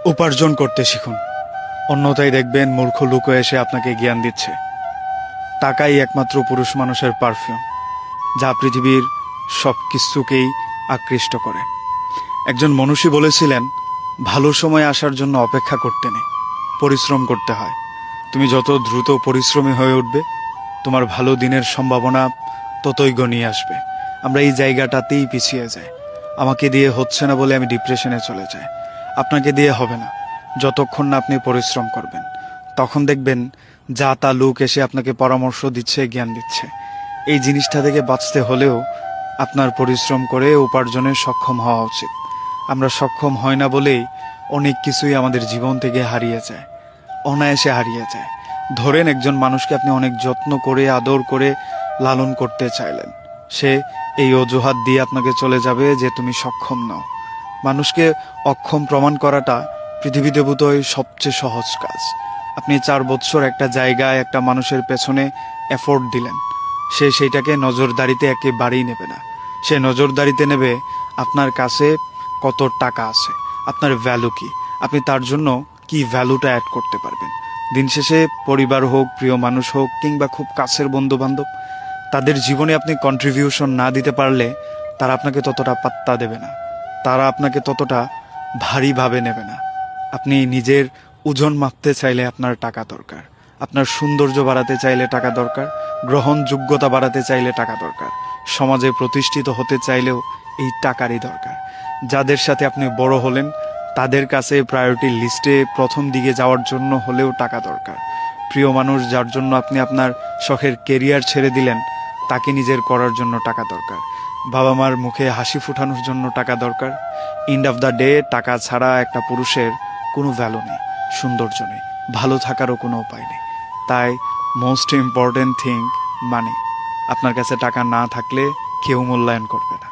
উপার্জন করতে শিখুন, অন্যথায় দেখবেন মূর্খ লোক এসে আপনাকে জ্ঞান দিচ্ছে। টাকাই একমাত্র পুরুষ মানুষের পারফিউম, যা পৃথিবীর সব কিছুকেই আকৃষ্ট করে। একজন মনীষী বলেছিলেন, ভালো সময় আসার জন্য অপেক্ষা করতে নেই, পরিশ্রম করতে হয়। তুমি যত দ্রুত পরিশ্রমী হয়ে উঠবে, তোমার ভালো দিনের সম্ভাবনা ততই ঘনিয়ে আসবে। আমরা এই জায়গাটাতেই পিছিয়ে যাই। আমাকে দিয়ে হচ্ছে না বলে আমি ডিপ্রেশনে চলে যাই। আপনাকে দিয়ে হবে না যতক্ষণ না আপনি পরিশ্রম করবেন। তখন দেখবেন যা তা লোক এসে আপনাকে পরামর্শ দিচ্ছে, জ্ঞান দিচ্ছে। এই জিনিসটা থেকে বাঁচতে হলেও আপনার পরিশ্রম করে উপার্জনে সক্ষম হওয়া উচিত। আমরা সক্ষম হয় না বলেই অনেক কিছুই আমাদের জীবন থেকে হারিয়ে যায়, অনায়াসে হারিয়ে যায়। ধরেন একজন মানুষকে আপনি অনেক যত্ন করে আদর করে লালন করতে চাইলেন, সে এই অজুহাত দিয়ে আপনাকে চলে যাবে যে তুমি সক্ষম নও। মানুষকে অক্ষম প্রমাণ করাটা পৃথিবীতে বোধহয় সবচেয়ে সহজ কাজ। আপনি 4 বছর একটা জায়গায় একটা মানুষের পেছনে এফোর্ট দিলেন, সে সেইটাকে নজরদারিতে একেবারেই নেবে না। সে নজরদারিতে নেবে আপনার কাছে কত টাকা আছে, আপনার ভ্যালু কি, আপনি তার জন্য কি ভ্যালুটা অ্যাড করতে পারবেন। দিন শেষে পরিবার হোক, প্রিয় মানুষ হোক, কিংবা খুব কাছের বন্ধু বান্ধব, তাদের জীবনে আপনি কন্ট্রিবিউশন না দিতে পারলে তারা আপনাকে ততটা পাত্তা দেবে না, তারা আপনাকে ততটা ভারীভাবে নেবে না। আপনি নিজের ওজন মাপতে চাইলে আপনার টাকা দরকার, আপনার সৌন্দর্য বাড়াতে চাইলে টাকা দরকার, গ্রহণযোগ্যতা বাড়াতে চাইলে টাকা দরকার, সমাজে প্রতিষ্ঠিত হতে চাইলেও এই টাকারই দরকার। যাদের সাথে আপনি বড় হলেন তাদের কাছে প্রায়োরিটি লিস্টে প্রথম দিকে যাওয়ার জন্য হলেও টাকা দরকার। প্রিয় মানুষ যার জন্য আপনি আপনার শখের কেরিয়ার ছেড়ে দিলেন, তাকে নিজের করার জন্য টাকা দরকার। বাবা মার মুখে হাসি ফুটানোর জন্য টাকা দরকার। এন্ড অফ দ্য ডে টাকা ছাড়া একটা পুরুষের কোনো ভ্যালু নেই, সৌন্দর্য নেই, ভালো থাকারও কোনো উপায় নেই। তাই মোস্ট ইম্পর্টেন্ট থিং মানি। আপনার কাছে টাকা না থাকলে কেউ মূল্যায়ন করবে না।